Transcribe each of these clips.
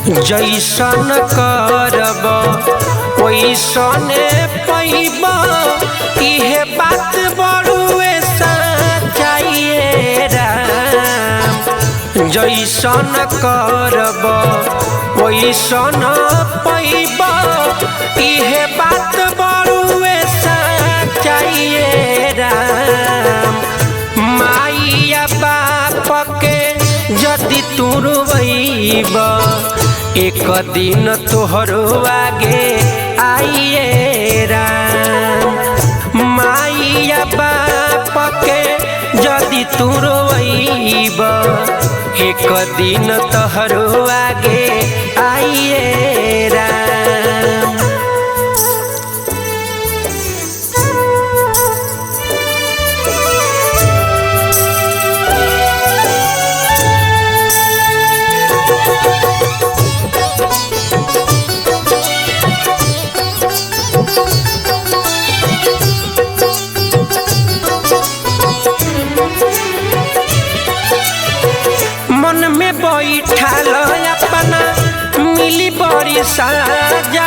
जैसन करब वैसने पैब, इहे बात बड़ुए सच्चाइए राम। जैसन करब वैसन पैब, इहे बात बड़ुए सच्चाइए राम। माइया बाप के जदि तू रोइब, एक दिन तोहरो आगे आइए राम। माइया बाप के जदि तू रोइब, एक दिन तोहरो आगे आइए राम। मन में बैठल अपना मिली बड़ी साजा,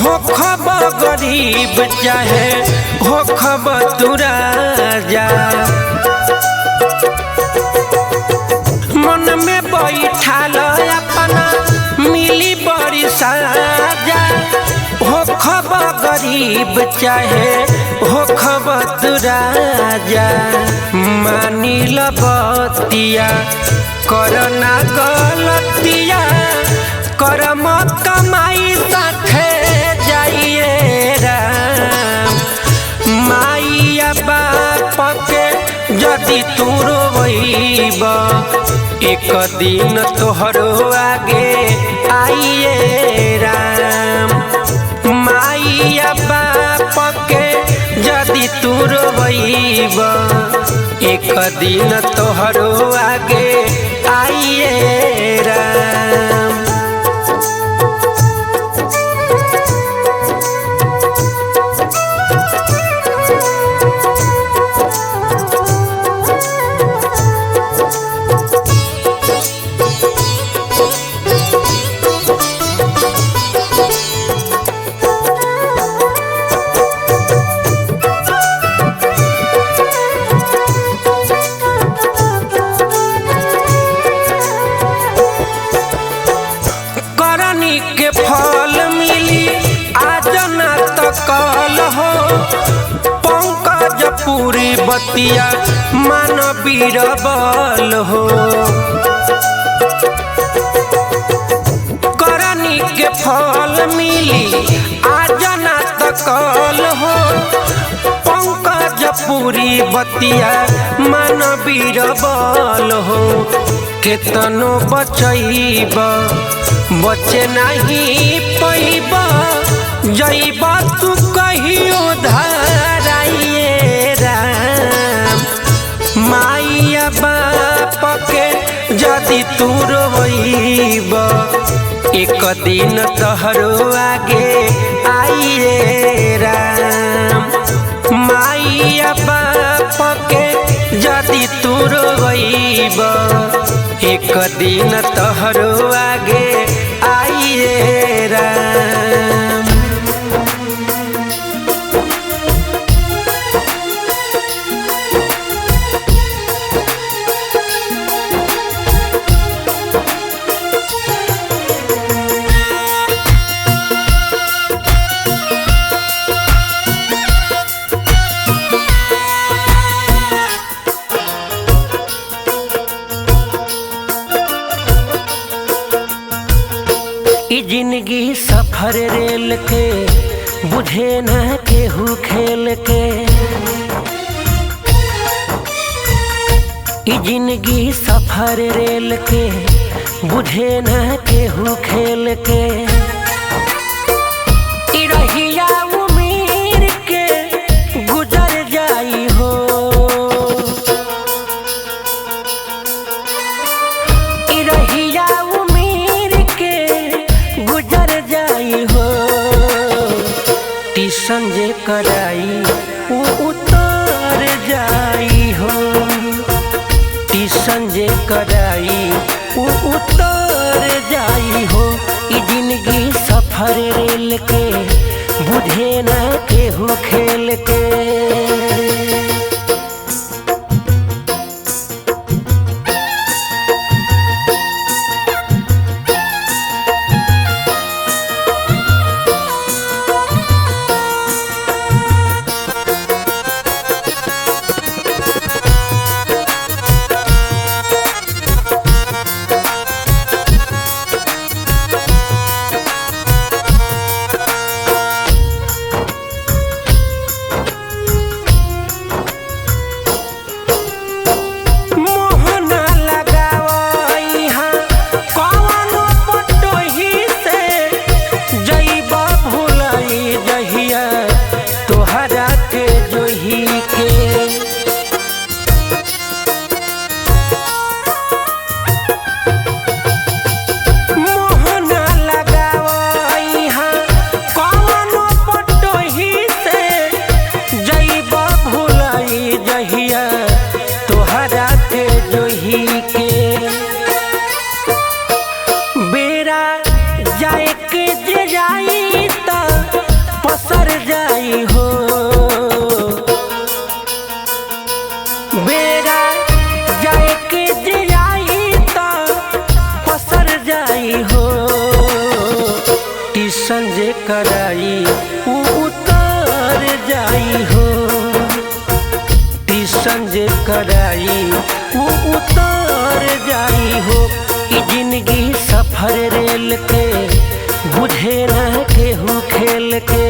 हो खब गरीब चाहे हो खब तू राजा। मन में बैठल अपना मिली बड़ी साजा, हो खब गरीब चाहे हो खब तू राजा। मानी लबतिया करना गलतिया, करम कमाई साथे जाइए राम। माइया बाप के जदि तू रोइब, एक दिन तोहरो आगे आइए राम। माइया बाप के जदि तू रोइब, एक दिन तोहरो आगे आइए राम। के फल मिली आज ना तो कल हो, पंकज पूरी बतिया मान बीरबल हो। करनी के फल मिली आज ना तो कल हो, पंकज पूरी बतिया मान बीरबल हो। केतनो बचैब बचे नहीं पैब, जैब तू कहियो धराइए राम। माइया बाप के जदि तू रोइब, एक दिन तोहरो आगे आइए राम। माइया बाप के जदि तू रोइब, एक दिन तोहरो आगे आइए राम। जिंदगी सफर रेल के बुझे न केहू खेल के, जिंदगी सफर रेल के बुझे न केहू खेल के। रहिया उम्र के गुजर जाई हो, रहिया उम्र के गुजर जाई हो। टीसन जे कराई वो उतर जाई हो, टीसन जे कराई वो उतर जाई हो। सफर रेल के बुझे न केहू खेल के। संजय कराई उतर जाई हो, संजय कराई उतर जाई हो। कि जिंदगी सफर रेल के बुझे न केहू खेल के।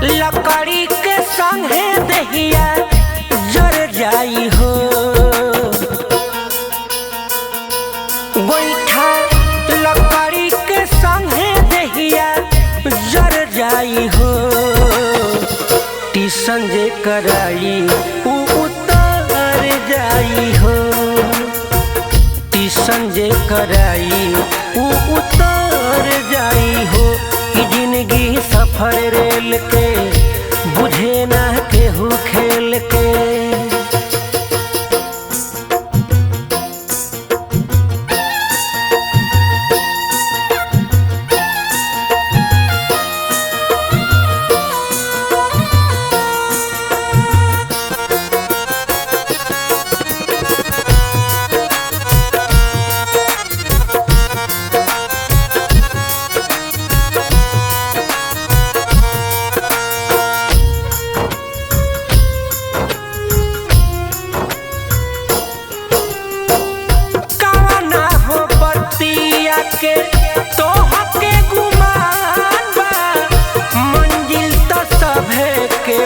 लकड़ी के संगे दहिया जर जाई हो, गोईठा लकड़ी के संगे दहिया जर जाई हो। संजय कराई उतर जाई हो, संजय कराई उतर जाई हो। कि जिंदगी सफर रेल के बुझे न केहू खेल के।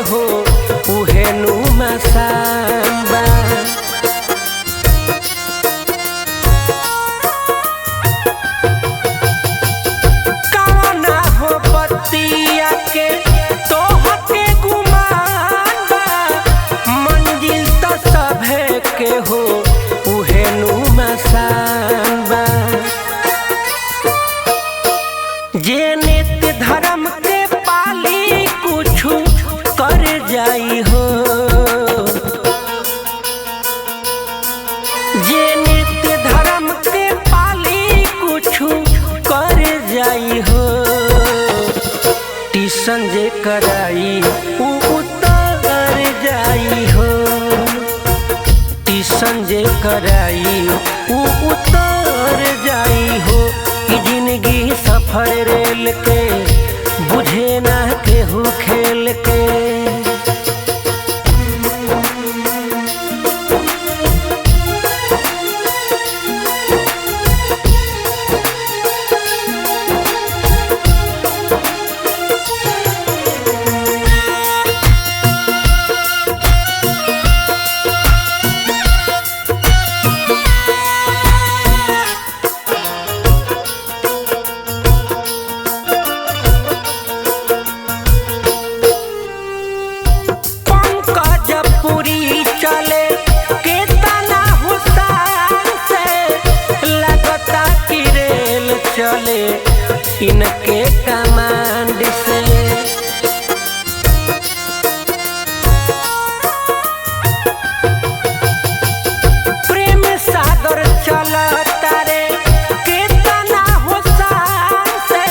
हो उहेनु मसाबा काना हो बतिया के तो हके गुमाबा, मंजिल तो सभे के हो उहेनु मसाबा। जे नित्य धर्म के पाली कुछु कर जाई हो, जे नित्य धर्म के पाली कुछु कर जाई हो। संजय कराई उतर जाई हो, टिशन जे कराई ऊ उतर जाई हो। ई जिंदगी सफर रेल के बुझे ना केहू खेल के। चले इनके कमांड से प्रेम सागर चलता रे कितना होशियार से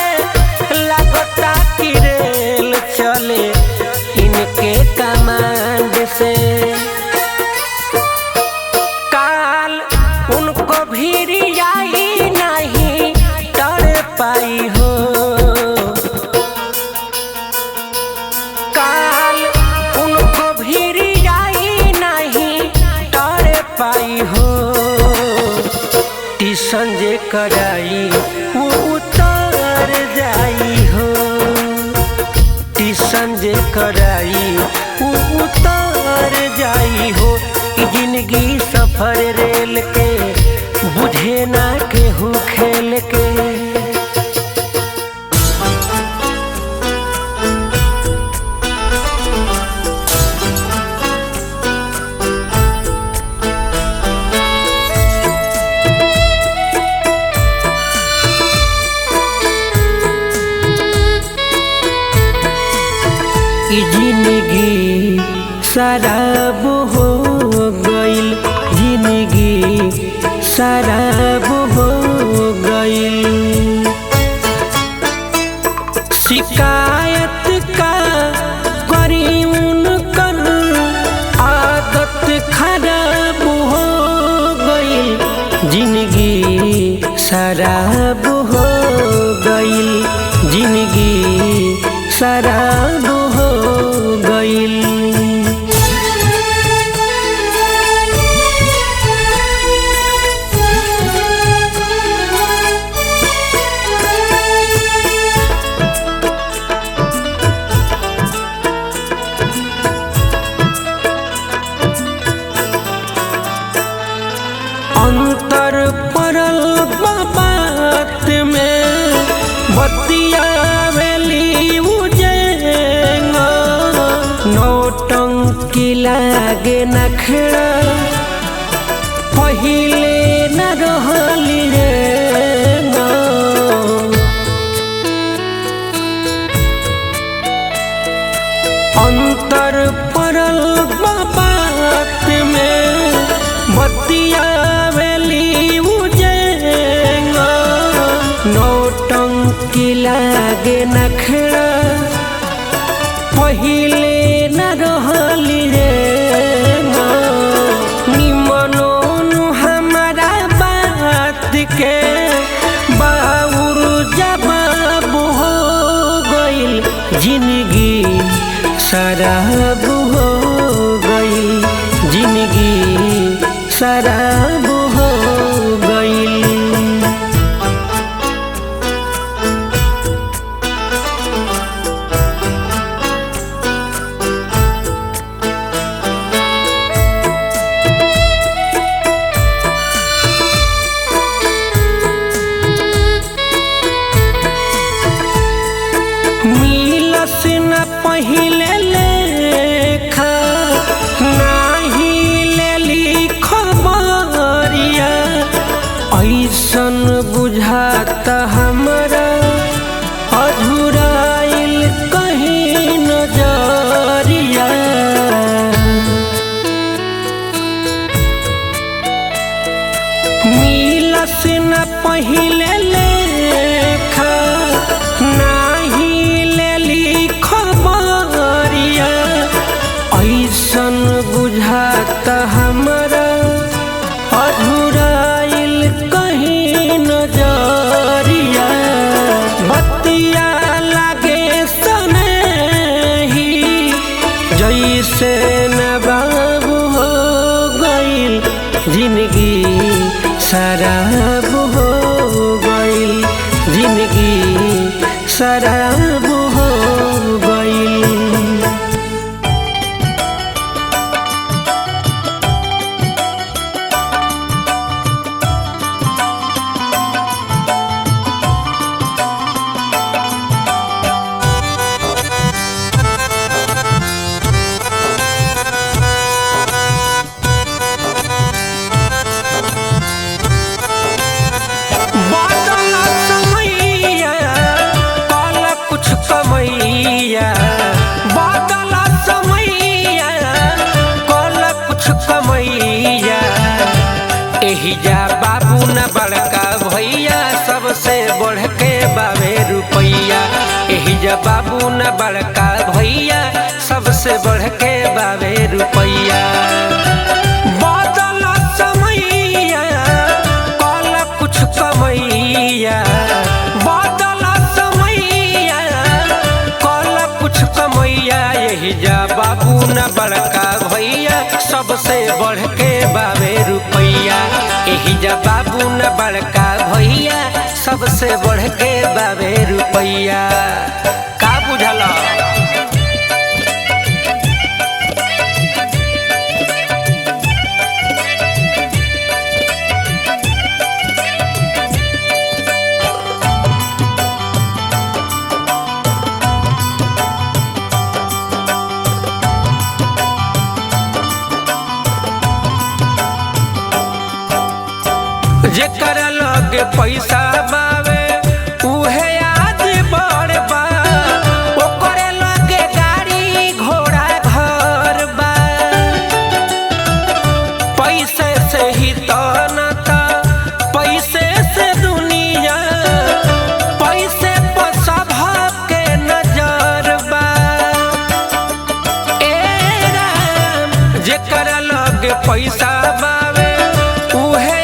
लगता कि रेल चले इनके कमांड से। काल उनको भी रियाई नहीं पाई हो। काल उनको भी रियाई नहीं डर पाई हो। टिशन जे कराई वो उतर जाई हो। टिशन जे कराई वो उतर जाई हो। जिंदगी सफर रेल के बुझे ना केहू खेल के। जिंदगी शराब हो गइल, जिंदगी शराब हो गइल। शिकायत का करी उनकर आदत खराब हो गइल। जिंदगी शराब हो गइल, जिंदगी शराब हो गइल। अंतर पड़ल बात में बतियावेली उजेंगा। नौटंकी लागे नखरा पहिले न रहली रे। अंतर पड़ल बात में बतियावेली उजेंगा। नौटंकी लागे नखरा पहिले न रहली रे। निमनोन हमारा बात के बाउर जवाब हो गइल। जिंदगी शराब हो गइल, जिंदगी शराब हो गइल। मिलस न पहिले लेखा नाही लेली खबरिया। ऐसन बुझाता हमरा अधूराइल कहीं नजरिया। मिलस न पहिले लेखा नाही लेली खबरिया। ऐसन बुझाता हमरा जिंदगी शराब हो गइल, जिंदगी शराब हो गइल। एहिजा बाबू न बड़का भैया सबसे बढ़ के बावे रुपैया, एहिजा बाबू न बड़का भैया सबसे बढ़ के बावे रुपैया। बदल समैया कल कुछ कमैया, बदल समैया कल कुछ कमैया, एहिजा बाबू न बड़का भैया सबसे बढ़ के बावे रुपैया, एहिजा बाबू न बड़का भैया सबसे बढ़ के बावे रुपैया। का बुझला? जेकर लगे पैसा बावे उहे आज बड़ बा, ओकरे लगे गाड़ी घोड़ा घर बा। पैसे से ही तो नाता, पैसे से दुनिया, पैसे पर सबके नजर बा। ए राम जेकर लगे पैसा बावे उहे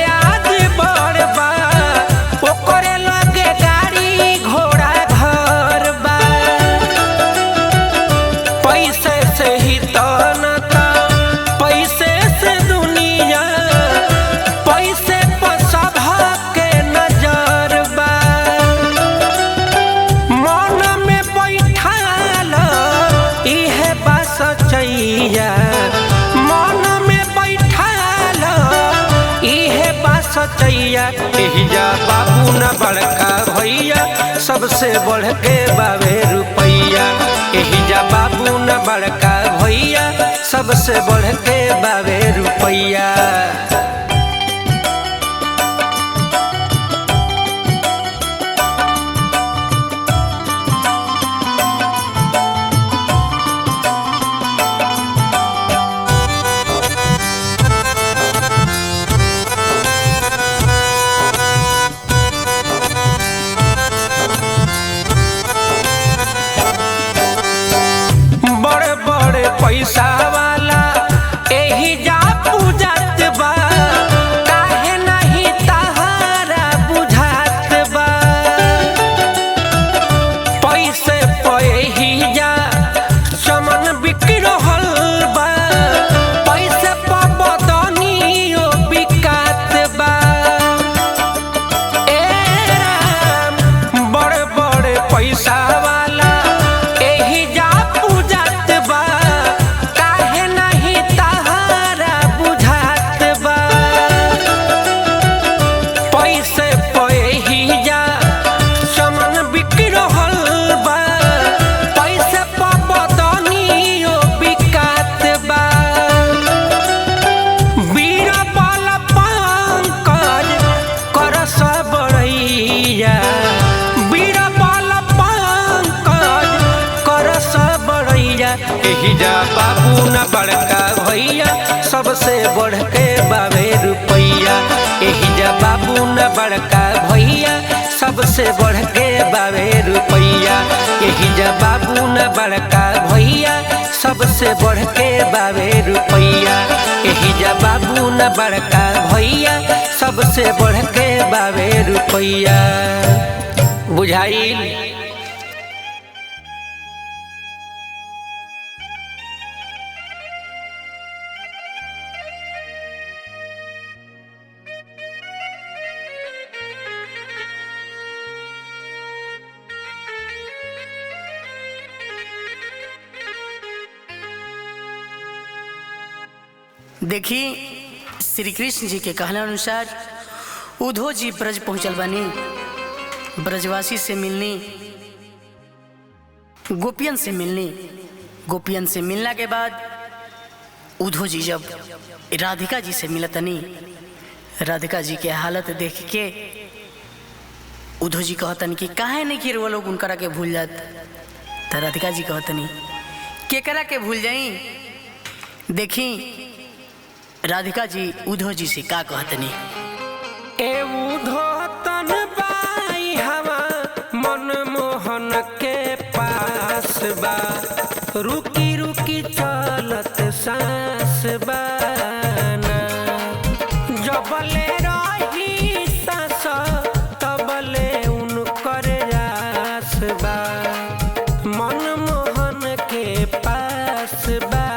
सचैया, एहिजा बाबू न बड़का भैया सबसे बढ़ के बावे रुपैया, एहिजा बाबू न बड़का भैया सबसे बढ़ के बावे रुपैया। पैसा वाला एहिजा पूजत बा, काहे नहीं तहारा बुझात बा। पैसे पे एहिजा चमन बिक रहल बा, पैसे पे बदनियो बिकात बा। ए राम बड़े बड़े पैसा वाला एहिजा पूजत बा, एहिजा बाबू न बड़का भैया सबसे बढ़ के बावे रुपैया, एहिजा बाबू न बड़का भैया सबसे बढ़ के बावे रुपैया, एहिजा बाबू न बड़का भैया सबसे बढ़ के बावे रुपैया, एहिजा बाबू न बड़का भैया सबसे बढ़ के बावे रुपैया। बुझाइल? देखी श्री कृष्ण जी के कहना अनुसार उद्धव जी ब्रज पहुंचल बानी, ब्रजवासी से मिलनी, गोपियन से मिलनी। गोपियन से मिलने के बाद उद्धव जी जब राधिका जी से मिलतनी, राधिका जी के हालत देख के उद्धव जी कहतन कि काहे नहीं कि वो लोग उनकरा के भूल जात। तो राधिका जी कहतनी केकरा के भूल जाई। देखी राधिका जी उद्धव जी से का कहतनी। ए उद्धव तन बाई हवा मनमोहन के पास बा, रुकी रुकी चलत सांस बाना, जबले रही सांस तबले उनकर आस बा, मनमोहन के पास बाना।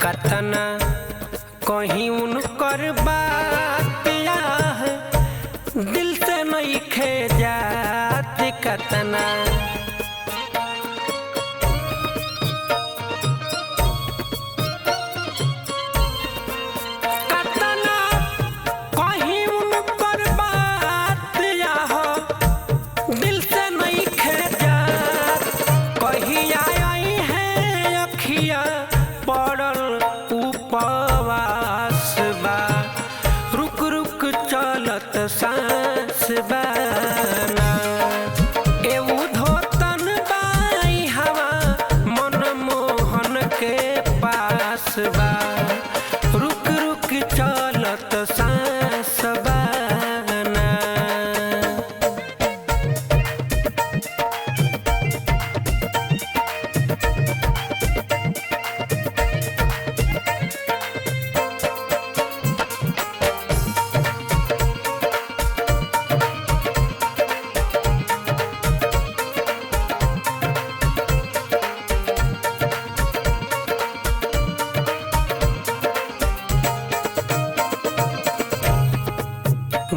कतना कहीं उनकर बात दिल से नहीं खे जात। कतना कतना कहीं उनकर बात दिल से नहीं खे जात। कहीं आई है अखिया पड़ल उपवास बा, रुक रुक चलत सांस बाना। ए उद्धव तन बाई हवा मनमोहन के पास बा, रुक रुक चलत सांस बाना।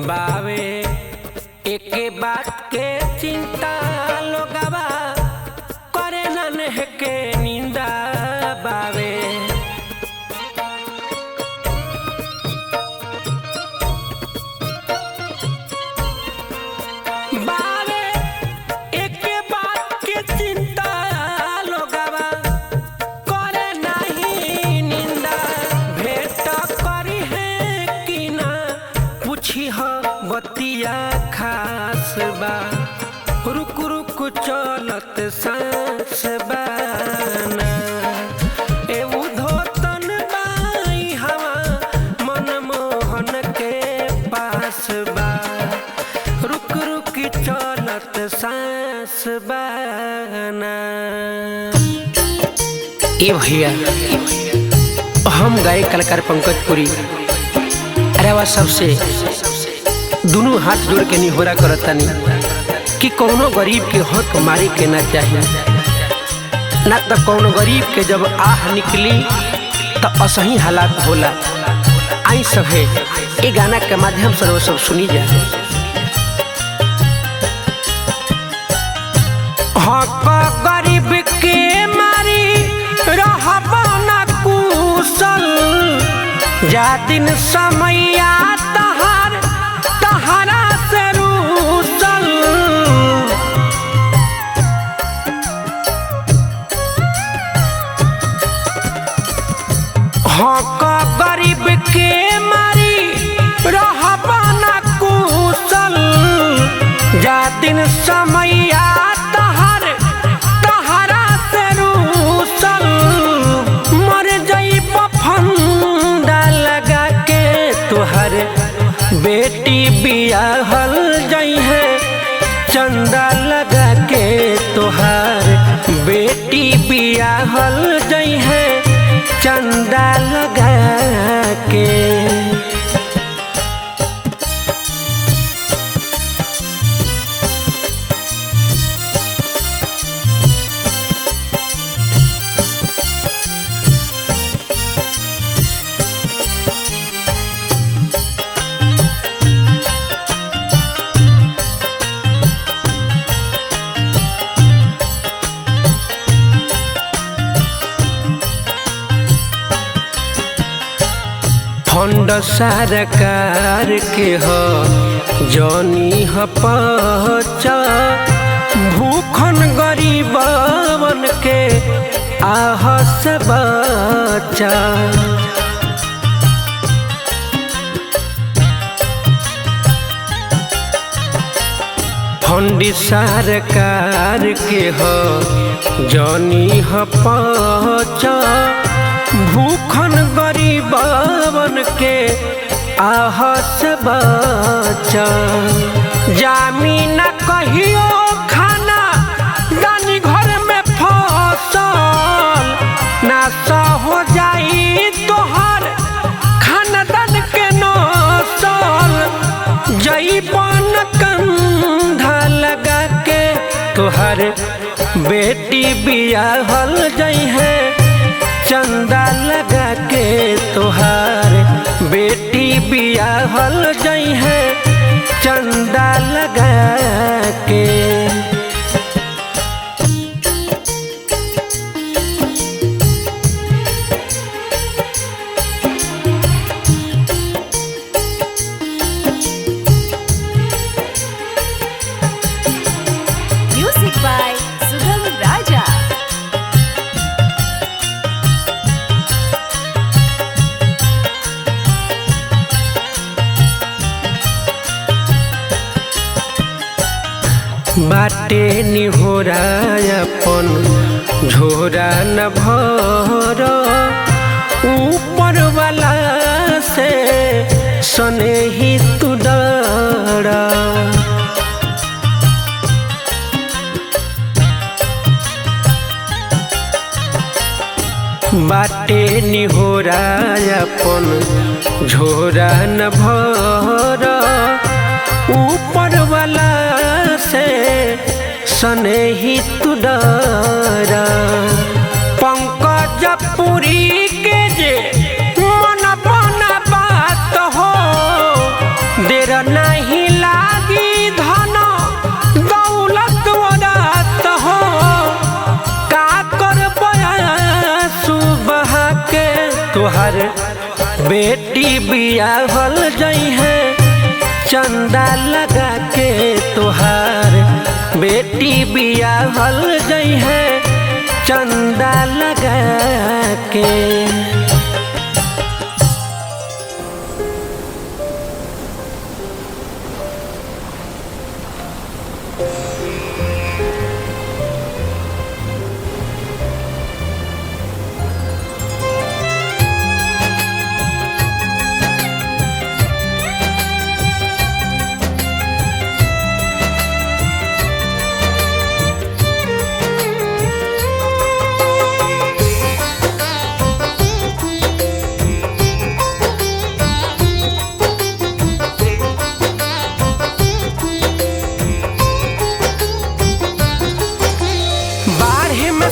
बावे एके बात के चिंता लोगवा करे नन्हे के निंदा बावे। बावे एके बात के चिंता लोगवा करे नहीं निंदा, भेंट करी है कि ना पूछी हो बतिया खास बा, रुक रुक चलत सांस बाना। ए उद्धव तन बाई हवा मनमोहन के पास बा, रुक रुक चलत सांस बाना। ए भैया हम गाय कलाकार पंकज पुरी अरे सबसे दोनों हाथ जोड़ के निहोरा करतानी कि कौनो गरीब के हक मारे के ना चाहिए ना। तो कौनो गरीब के जब आह निकली तो असही हालात होला। आई सब है ये गाना के माध्यम से वो सब सुनी जाए। हक गरीब के मारी रहबा ना कुशल, जा दिन समैया तहार तहारा से रूसल। हक गरीब के मारी रहबा ना कुशल, जा दिन समैया तहार तहारा से रूसल। मर जाइब फंदा लगा के तुहर बेटी बियाहल जाई है, चंदा लगा के तुहार बेटी बियाहल जाई है, चंदा लगा के। फंड सरकार के हो जौनी ह पचा भूखन गरीबन के आह से बचा। फंड सरकार के हो जौनी ह पचा भूखन गरीबन के आह से बचा। जामीन कहियो खाना दानी घर में फसल नासा हो जाई तोहर खानदान के नसल। जईबन कंधा लगा के तोहर बेटी बियाहल जई है चंदा लगा के तोहार बेटी बियाहल जई है चंदा लगा के। Music by Sugam Raja. बाटे निहोरा अपन झोरा न भर ऊपर वाला से सने ही तू डरा। बाटे निहोरा अपन झोरा न भर ऊपर वाला से सने ही तू डरा। पंकज पुरी के जे मन बना बात हो देर नहीं लागी धन दौलत वरात हो। का कर सुबह के तोहर बेटी बियाहल जई है चंदा लगा के तोहार बेटी बियाहल जई है चंदा लगा के।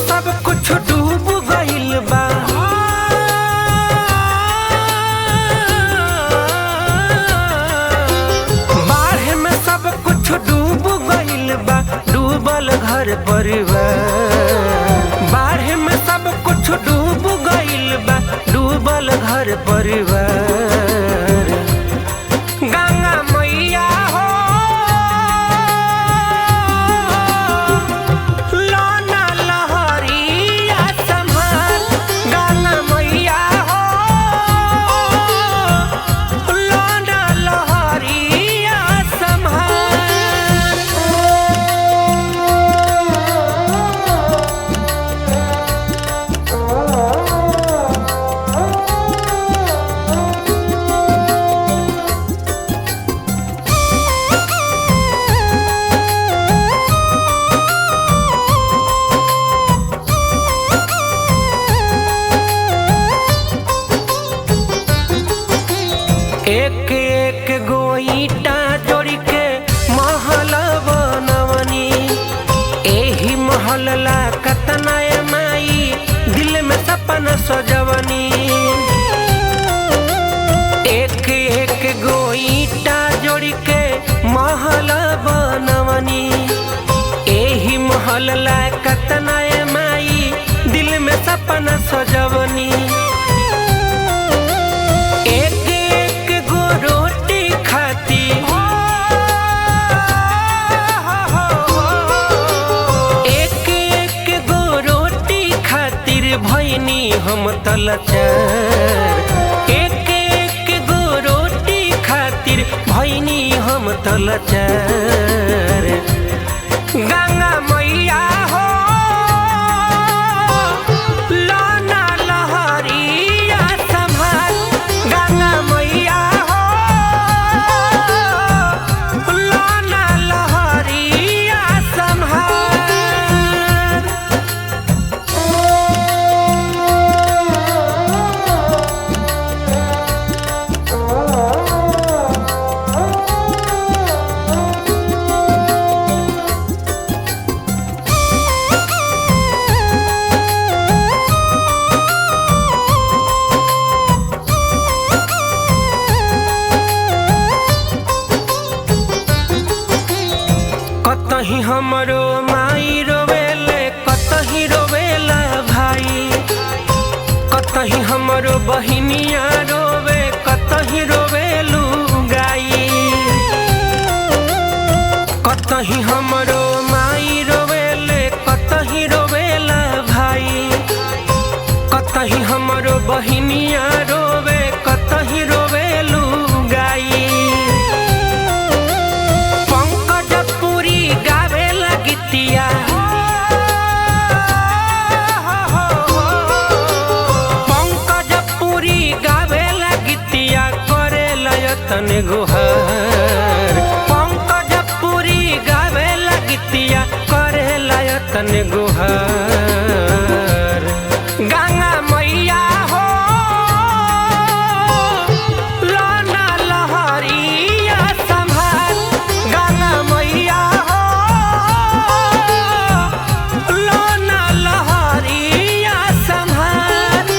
सब कुछ डूब गइल बा बाढ़ में सब कुछ डूब गइल बा डूबल घर परिवार। बाढ़ में सब कुछ डूब गइल बा डूबल घर परिवार। गंगा मैया हो एक एक गो ईटा जोड़ के महल बनवनी। एही महल ला कतना माई दिल में सपना सजवनी। एक एक गो ईटा जोड़ के महल बनवनी। एही महल ला कतना माई दिल में सपना सजवनी। एक भैनी हम तलचार एक एक गो रोटी खातिर भैनी हम तलचार गंगा मैया हो लाना लहरिया संभाल गंगा मैया हो लाना लहरिया संभाल। कतही हमरो माई रोवेले कतही रोवेला भाई कतही हमरो बहिनिया रोवे कतही रोवेलू गाई कतही हमरो माई रोवेले कतही रोवेला भाई कतही हमरो बहिनिया रोवे कतही रोवेलू गाई पंकजपुरी गावे लगतिया करे लयतन गुहार पंकजपुरी गावे लगतिया करे लयतन गुहार गंगा मैया हो लाना लहरिया संभाल गंगा मैया हो लाना लहरिया संभाल।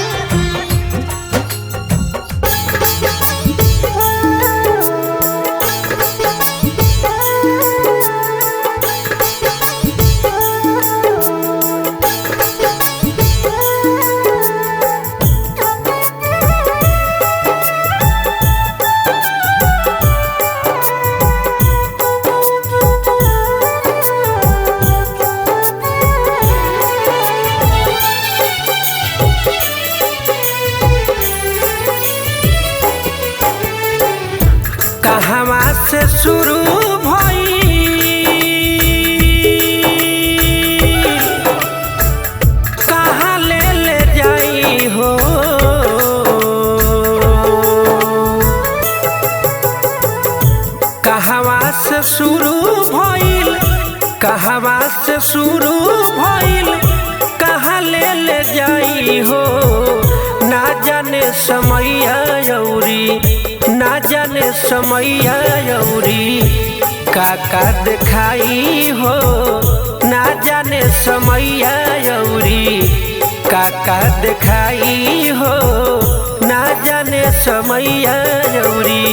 कहवा से शुरू भई कहाँ ले जाई हो कहवा से शुरू भइल कहवा से शुरू भइल कहाँ ले जाई हो ना जाने समैया अउरी ना जाने समैया अउरी काका दिखाई हो ना जाने समैया अउरी काका दिखाई हो ना जाने समैया अउरी।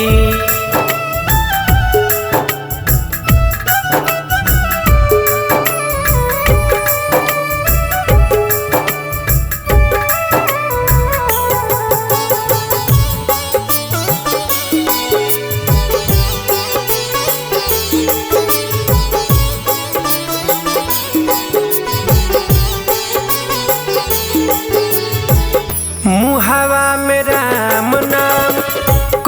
मुहावा में राम नाम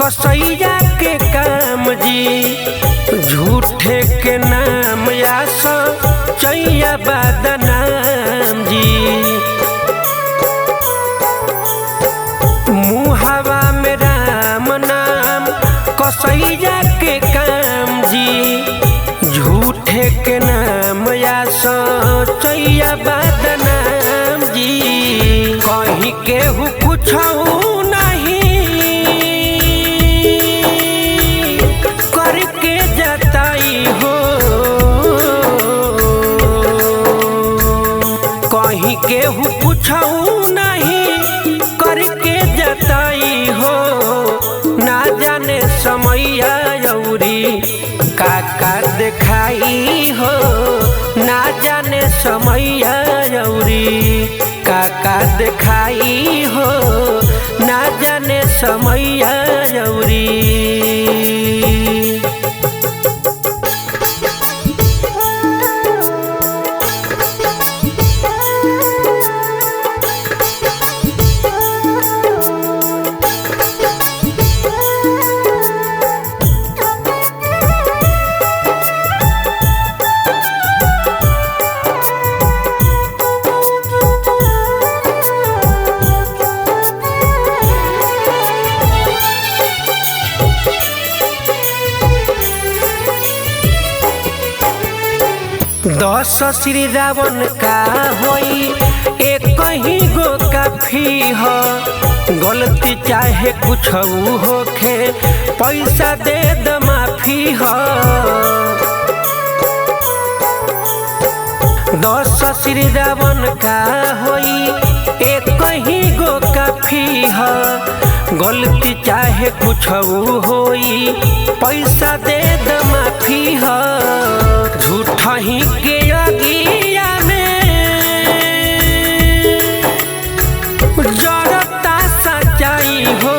कसैया के काम जी झूठे के नाम या चैया बदनाम जी मुहावा में राम नाम कसैया के काम जी झूठे के नाम या चैया बदनाम जी कहीं केहू कुछ नहीं करके जताई हो कहीं केहू कुछ नहीं करके जताई हो ना जाने समैया अउरी काका दिखाई हो ना जाने समैया अउरी काका दिखाई हो ना जाने समैया अउरी। दस श्री रावण का होई एक ही गो काफी हो, गलती चाहे कुछ होखे पैसा दे द माफी हो। दस श्री रावण का होई एक ही गो काफी हो, गलती चाहे कुछ होई पैसा दे द माफी हो। झूठा ही के अगिया में जड़ता सच्चाई हो,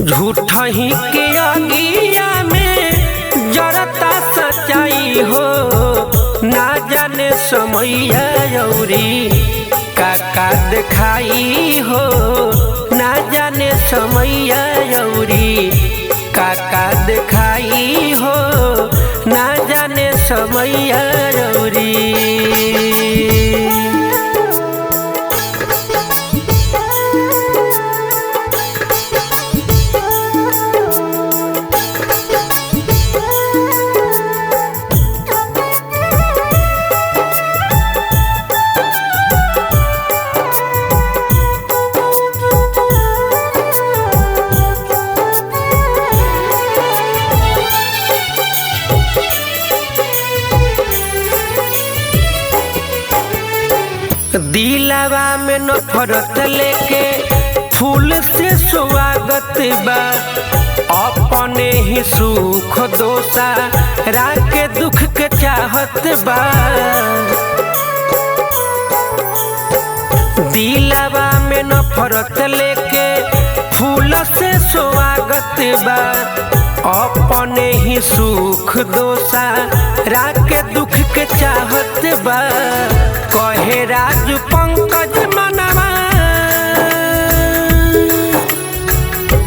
झूठा ही के अगिया में जड़ता सच्चाई हो। ना जाने समैया अउरी काका दिखाई हो, ना जाने समैया अउरी काका दिखाई हो, ना जाने समैया अउरी। दिलवा में नफरत लेके फूल से स्वागत बा, अपने ही सुख दोसा राके दुख के चाहत बा। दिलवा में नफरत लेके फूल से स्वागत बा, अपने ही सुख दोसा राके दुख के चाहत बा। कहे राजू पंकज मनवा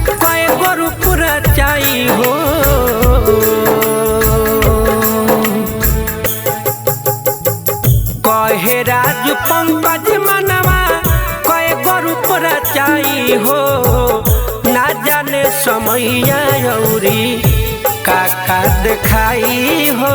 कहे गोरु पूरा चाई हो, कहे राजू पंकज मनवा कहे गोरु पूरा चाई हो। ना जाने समैया अउरी काका दिखाई हो,